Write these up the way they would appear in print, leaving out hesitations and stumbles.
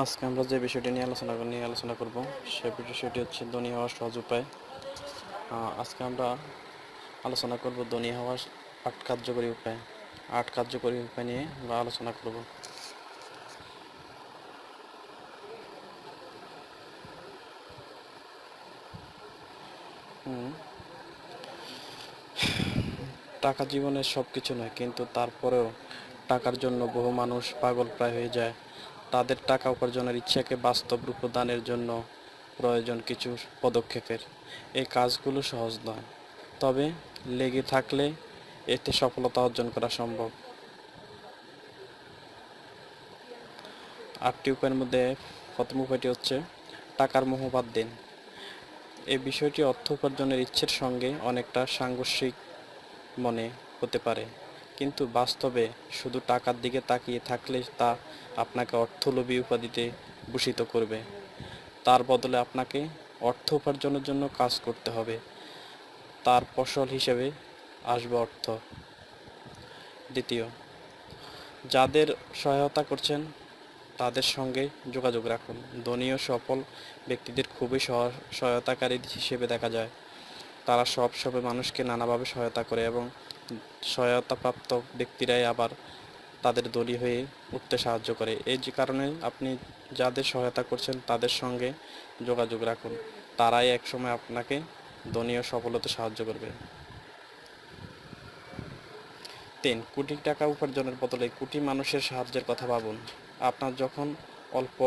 আজকে আমরা যে বিষয়টি নিয়ে আলোচনা করব সে বিষয়টি হচ্ছে ধনী হওয়ার সহজ উপায়। আজকে আমরা আলোচনা করব ধনী হওয়ার 8 কার্যকরী উপায়। 8 কার্যকরী উপায় নিয়ে আমরা আলোচনা করব। হুম, টাকা জীবনের সব কিছু নয়, কিন্তু তারপরেও টাকার জন্য বহু মানুষ পাগল প্রায় হয়ে যায়। তাদের টাকা উপার্জনের ইচ্ছাকে বাস্তব রূপ দানের জন্য প্রয়োজন কিছু পদক্ষেপের। এই কাজগুলো সহজ নয়, তবে লেগে থাকলে এতে সফলতা অর্জন করা সম্ভব। 8টি উপায়ের মধ্যে প্রথম উপায়টি হচ্ছে টাকার মোহ বাদ দিন। এই বিষয়টি অর্থ উপার্জনের ইচ্ছের সঙ্গে অনেকটা সাংঘর্ষিক মনে হতে পারে, কিন্তু বাস্তবে শুধু টাকার দিকে তাকিয়ে থাকলে তা আপনাকে অর্থলোভী উপাধিতে ভূষিত করবে। তার বদলে আপনাকে অর্থ উপার্জনের জন্য কাজ করতে হবে, তার ফসল হিসেবে আসবে অর্থ। দ্বিতীয়, যাদের সহায়তা করছেন তাদের সঙ্গে যোগাযোগ রাখুন। ধনী ও সফল ব্যক্তিদের খুবই সহায়তাকারী হিসেবে দেখা যায়। তারা সব সময় মানুষকে নানাভাবে সহায়তা করে, এবং সহায়তাপ্রাপ্ত ব্যক্তিরাই আবার তাদের ধনী হয়ে উঠতে সাহায্য করে। এই যে কারণে আপনি যাদের সহায়তা করছেন তাদের সঙ্গে যোগাযোগ রাখুন, তারাই একসময় আপনাকে ধনী ও সফল হতে সাহায্য করবে। 3, কোটি টাকা উপার্জনের বদলে কোটি মানুষের সাহায্যের কথা ভাবুন। আপনার যখন অল্প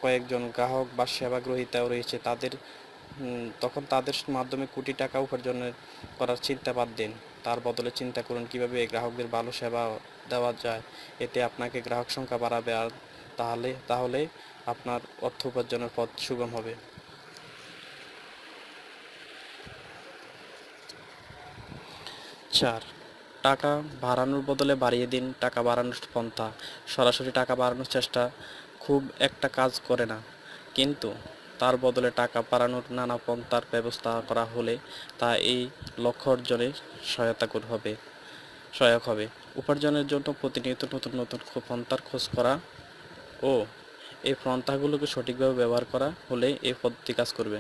কয়েকজন গ্রাহক বা সেবা গ্রহীতাও রয়েছে, তখন তাদের মাধ্যমে কোটি টাকা উপার্জনের করার চিন্তা বাদ দিন। তার বদলে চিন্তা করুন কিভাবে এই গ্রাহকদের ভালো সেবা দেওয়া যায়। এতে আপনাকে গ্রাহক সংখ্যা বাড়াবে, আর তাহলে আপনার অর্থ উপার্জনের পথ সুগম হবে। 4, টাকা বাড়ানোর বদলে বাড়িয়ে দিন। টাকা বাড়ানোর পন্থা: সরাসরি টাকা বাড়ানোর চেষ্টা খুব একটা কাজ করে না, কিন্তু তার বদলে টাকা বাড়ানোর নানা পন্থার ব্যবস্থা করা হলে তা এই লক্ষ্য অর্জনে সহায়ক হবে। উপার্জনের জন্য প্রতিনিয়ত নতুন নতুন পন্থার খোঁজ করা ও এই পন্থাগুলোকে সঠিকভাবে ব্যবহার করা হলে এই পদ্ধতি কাজ করবে।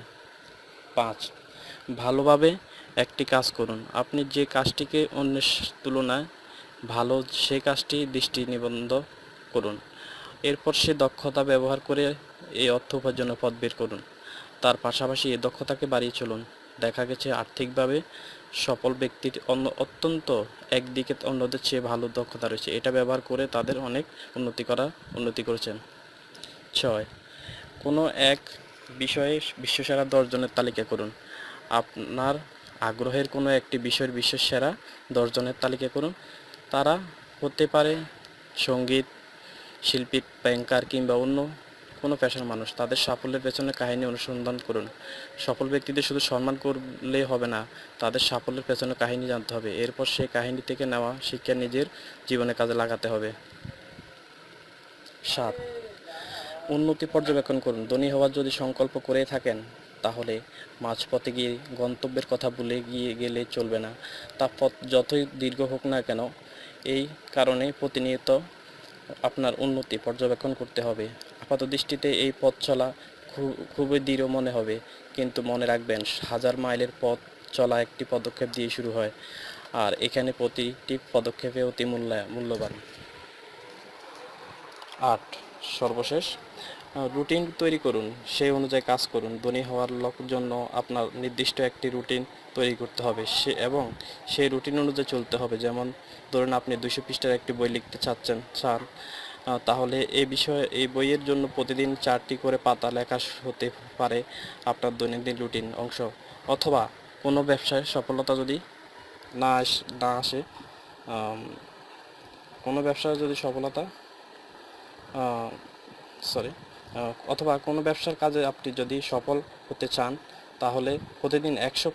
5, ভালোভাবে একটি কাজ করুন। আপনি যে কাজটিকে অন্যের তুলনায় ভালো, সেই কাজটি দৃষ্টি নিবদ্ধ করুন। এরপর সে দক্ষতা ব্যবহার করে এই অর্থ উপার্জনের পথ বের করুন। তার পাশাপাশি এই দক্ষতাকে বাড়িয়ে চলুন। দেখা গেছে আর্থিকভাবে সফল ব্যক্তির অত্যন্ত একদিকে অন্যদের চেয়ে ভালো দক্ষতা রয়েছে, এটা ব্যবহার করে তাদের অনেক উন্নতি করেছেন। 6, কোনো এক বিষয়ে বিশ্বসেরা 10 জনের তালিকা করুন। আপনার আগ্রহের কোনো একটি বিষয়ের বিশ্বসেরা 10 জনের তালিকা করুন। তারা হতে পারে সঙ্গীত শিল্পী, ব্যাংকার কিংবা অন্য কোনো পেশার মানুষ। তাদের সাফল্যের পেছনে কাহিনী অনুসন্ধান করুন। সফল ব্যক্তিদের শুধু সম্মান করলেই হবে না, তাদের সাফল্যের পেছনে কাহিনী জানতে হবে। এরপর সেই কাহিনী থেকে নেওয়া শিক্ষা নিজের জীবনে কাজে লাগাতে হবে। 7, উন্নতি পর্যবেক্ষণ করুন। ধনী হওয়ার যদি সংকল্প করে থাকেন, তাহলে মাঝপথে গিয়ে গন্তব্যের কথা ভুলে গেলে চলবে না। তা পথ যতই দীর্ঘ হোক না কেন, এই কারণে প্রতিনিয়ত আপনার উন্নতি পর্যবেক্ষণ করতে হবে। আপাতদৃষ্টিতে এই পথ চলা খুবই দৃঢ় মনে হবে, কিন্তু মনে রাখবেন, 1000 মাইলের পথ চলা একটি পদক্ষেপ দিয়ে শুরু হয়, আর এখানে প্রতিটি পদক্ষেপে অতি মূল্যবান। 8, সর্বশেষ, রুটিন তৈরি করুন, সেই অনুযায়ী কাজ করুন। ধনী হওয়ার জন্য আপনার নির্দিষ্ট একটি রুটিন তৈরি করতে হবে, এবং সেই রুটিন অনুযায়ী চলতে হবে। যেমন ধরুন, আপনি 200 পৃষ্ঠার একটি বই লিখতে চান, তাহলে এই বইয়ের জন্য প্রতিদিন 4টি করে পাতা লেখা হতে পারে আপনার দৈনন্দিন রুটিন অংশ। অথবা কোনো ব্যবসায় সফলতা যদি না আসে, কোনো ব্যবসায় যদি সফলতা সরি অথবা কোনো ব্যবসার কাজে আপনি যদি সফল হতে চান, তাহলে প্রতিদিন 100